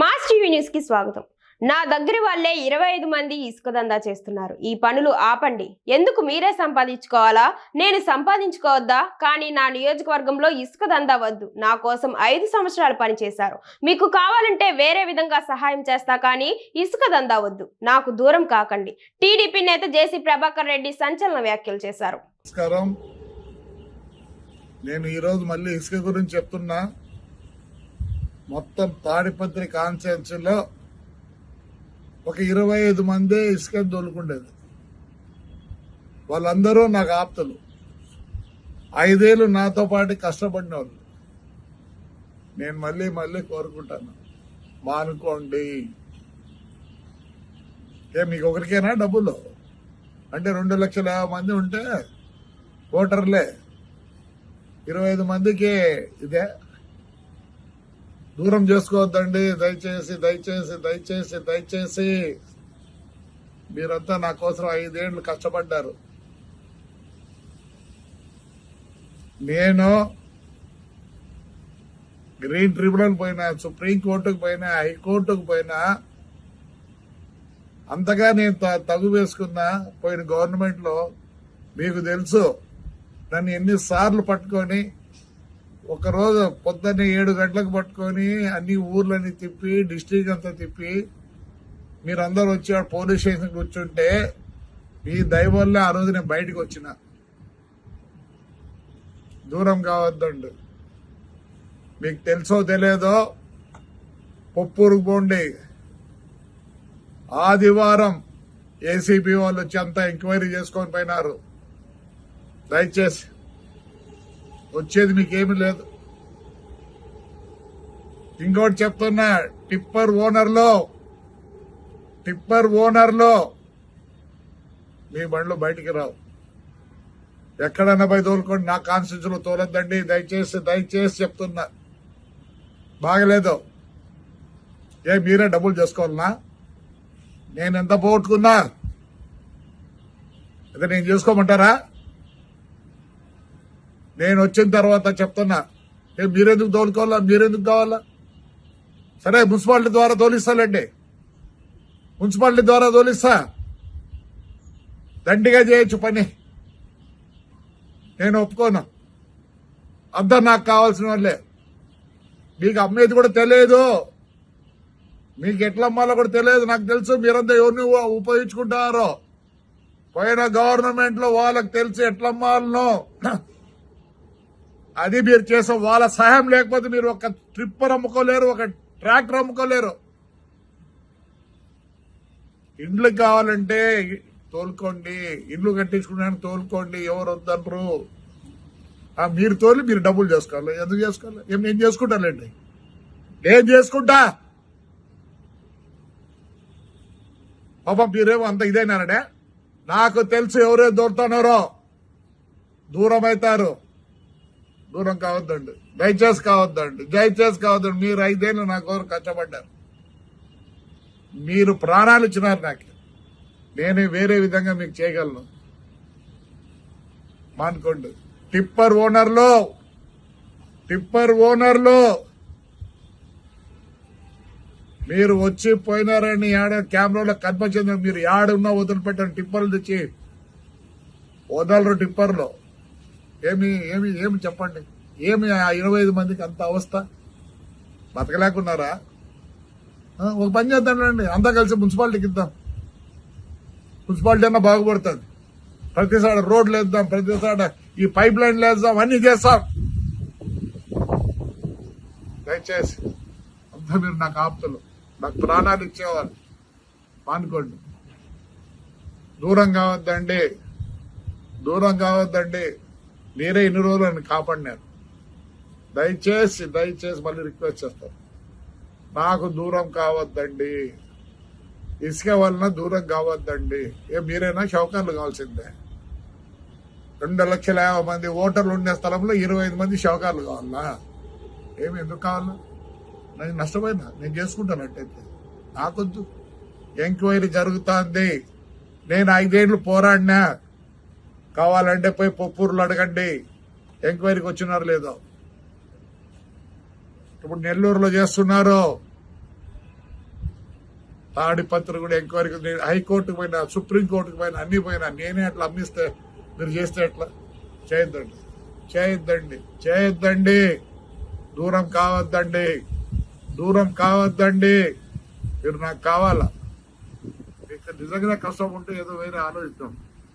Mass TV news కి స్వాగతం. నా దగ్గర వాళ్ళే 25 మంది ఇసుక దందా చేస్తున్నారు. ఈ పనులు ఆపండి. ఎందుకు మీరే సంపాదించుకోవాలా? నేను సంపాదించుకోవద్దా? కానీ నా నియోజకవర్గంలో ఇసుక దందా వద్దు. నా కోసం 5 సంవత్సరాలు పనిచేశారు. మీకు కావాలంటే వేరే విధంగా సహాయం చేస్తా, కానీ ఇసుక దందా వద్దు. నాకు దూరం కాకండి. టీడీపీ నేత జేసీ ప్రభాకర్ రెడ్డి సంచలన వ్యాఖ్యలు చేశారు. నమస్కారం. నేను ఈరోజు మళ్ళీ ఇసుక గురించి చెప్తున్నా. మొత్తం తాడిపత్రి కాన్స్టిట్యున్సీలో ఒక 25 మంది ఇసుక తోలుకుండేది. వాళ్ళందరూ నాకు ఆప్తులు. 5 ఏళ్ళు నాతో పాటు కష్టపడిన వాళ్ళు. నేను మళ్ళీ మళ్ళీ కోరుకుంటాను, మానుకోండి. మీకు ఒకరికైనా డబ్బులు అంటే 2,50,000 మంది ఉంటే ఓటర్లే, 25 మందికి ఇదే. దూరం చేసుకోవద్దండి. దయచేసి దయచేసి దయచేసి దయచేసి మీరంతా నా కోసం 5 ఏళ్ళు కష్టపడ్డారు. నేను గ్రీన్ ట్రిబ్యునల్ పోయినా, సుప్రీంకోర్టుకు పోయినా, హైకోర్టుకు పోయినా, అంతగా నేను తగు వేసుకున్నా. పోయిన గవర్నమెంట్ లో మీకు తెలుసు, నన్ను ఎన్నిసార్లు పట్టుకొని, ఒకరోజు పొద్దున్నే 7 గంటలకు పట్టుకొని అన్ని ఊర్లని తిప్పి, డిస్ట్రిక్ట్ అంతా తిప్పి, మీరందరూ వచ్చి పోలీస్ స్టేషన్ కూర్చుంటే మీ దయ వల్ల ఆ రోజు నేను బయటకు వచ్చిన. దూరం కావద్దండి. మీకు తెలుసో తెలియదో, పొప్పూరుకు పోండి. ఆదివారం ఏసీబీ వాళ్ళు వచ్చి అంతా ఎంక్వైరీ చేసుకొని పోయినారు. దయచేసి వచ్చేది మీకేమీ లేదు. ఇంకోటి చెప్తున్నా, టిప్పర్ ఓనర్లో మీ బండ్లు బయటికి రావు. ఎక్కడన్నా పోయి తోలుకోండి, నా కాన్స్టిట్యూన్సీలో తోలొద్దండి. దయచేసి దయచేసి చెప్తున్నా. బాగలేదు. మీరే డబ్బులు చేసుకోవాలనా? నేను ఎంత పోగొట్టుకున్నా అదే నేను చేసుకోమంటారా? నేను వచ్చిన తర్వాత చెప్తున్నా, మీరెందుకు తోలుకోవాలా? మీరెందుకు కావాలా? సరే, మున్సిపాలిటీ ద్వారా తోలిస్తానండి. మున్సిపాలిటీ ద్వారా తోలిస్తా. దండిగా చేయొచ్చు పని. నేను ఒప్పుకోను. అంతా నాకు కావాల్సిన వాళ్ళే. మీకు అమ్మేది కూడా తెలియదు, మీకు ఎట్లా అమ్మాలో కూడా తెలియదు. నాకు తెలుసు మీరంతా ఎవరిని ఉపయోగించుకుంటారో. పోయిన గవర్నమెంట్ లో వాళ్ళకి తెలుసు ఎట్లా అమ్మాలనో. అది మీరు చేసే వాళ్ళ సహాయం లేకపోతే మీరు ఒక ట్రిప్పర్ అమ్ముకోలేరు, ఒక ట్రాక్టర్ అమ్ముకోలేరు. ఇండ్లు కావాలంటే తోలుకోండి, ఇల్లు కట్టించుకున్నాను తోలుకోండి, ఎవరు వద్దనరు. మీరు తోలి మీరు డబ్బులు చేసుకోవాలి. ఎందుకు చేసుకోవాలి? నేను చేసుకుంటానండి, నేను చేసుకుంటా. పాపం మీరేమో అంత ఇదైనారనే. నాకు తెలుసు ఎవరే దొరుకుతున్నారో. దూరం అవుతారు. దూరం కావద్దండి. దయచేసి కావద్దండి. దయచేసి కావద్దండి. మీరు 5 ఏళ్ళు నా కోసం కష్టపడ్డారు. మీరు ప్రాణాలు ఇచ్చినారు నాకు. నేను వేరే విధంగా మీకు చేయగలను. మానుకోండి. టిప్పర్ ఓనర్లో మీరు వచ్చి పోయినారని కెమెరాలో కనిపించింది. మీరు యాడున్నా వదిలిపెట్టండి. టిప్పర్లు తెచ్చి వదలరు. టిప్పర్లో ఏమి చెప్పండి. ఏమి ఆ 25 మందికి అంత అవస్థ? బతకలేకున్నారా? ఒక పని చేద్దాండి, అంతా కలిసి మున్సిపాలిటీకి ఇద్దాం. మున్సిపాలిటీ అన్నా బాగుపడుతుంది. ప్రతిసారి రోడ్లు వేద్దాం, ప్రతిసారి ఈ పైప్ లైన్లు వేద్దాం, అన్ని చేస్తాం. దయచేసి అంతా మీరు నాకు ఆప్తులు, నాకు ప్రాణాలు ఇచ్చేవాళ్ళు. మానుకోండి. దూరం కావద్దండి. మీరే ఇన్ని రోజులు నన్ను కాపాడినారు. దయచేసి దయచేసి మళ్ళీ రిక్వెస్ట్ చేస్తాను, నాకు దూరం కావద్దండి. ఇసుక వలన దూరం కావద్దండి. మీరైనా షౌకర్లు కావాల్సిందే. 2,50,000 మంది ఓటర్లు ఉండే స్థలంలో 25 మంది షౌకర్లు కావాలా? ఎందుకు కావాలా? నేను నష్టపోయినా, నేను చేసుకుంటానట్టయితే నాకొద్దు. ఎంక్వైరీ జరుగుతుంది. నేను 5 ఏళ్ళు పోరాడినా. కావాలంటే పోయి పొప్పూరులో అడగండి, ఎంక్వైరీకి వచ్చినారు లేదో. ఇప్పుడు నెల్లూరులో చేస్తున్నారు. తాడిపత్రి కూడా ఎంక్వైరీకి హైకోర్టుకు పోయినా సుప్రీంకోర్టుకు పోయినా అన్ని పోయినా నేనే అట్లా అమ్మిస్తే మీరు చేస్తే ఎట్లా? చేయొద్దండి, చేయొద్దండి, చేయొద్దండి. దూరం కావద్దండి, దూరం కావద్దండి. మీరు నాకు కావాలా? మీకు నిజంగా కష్టం ఉంటే ఏదో వేరే ఆలోచిద్దాం.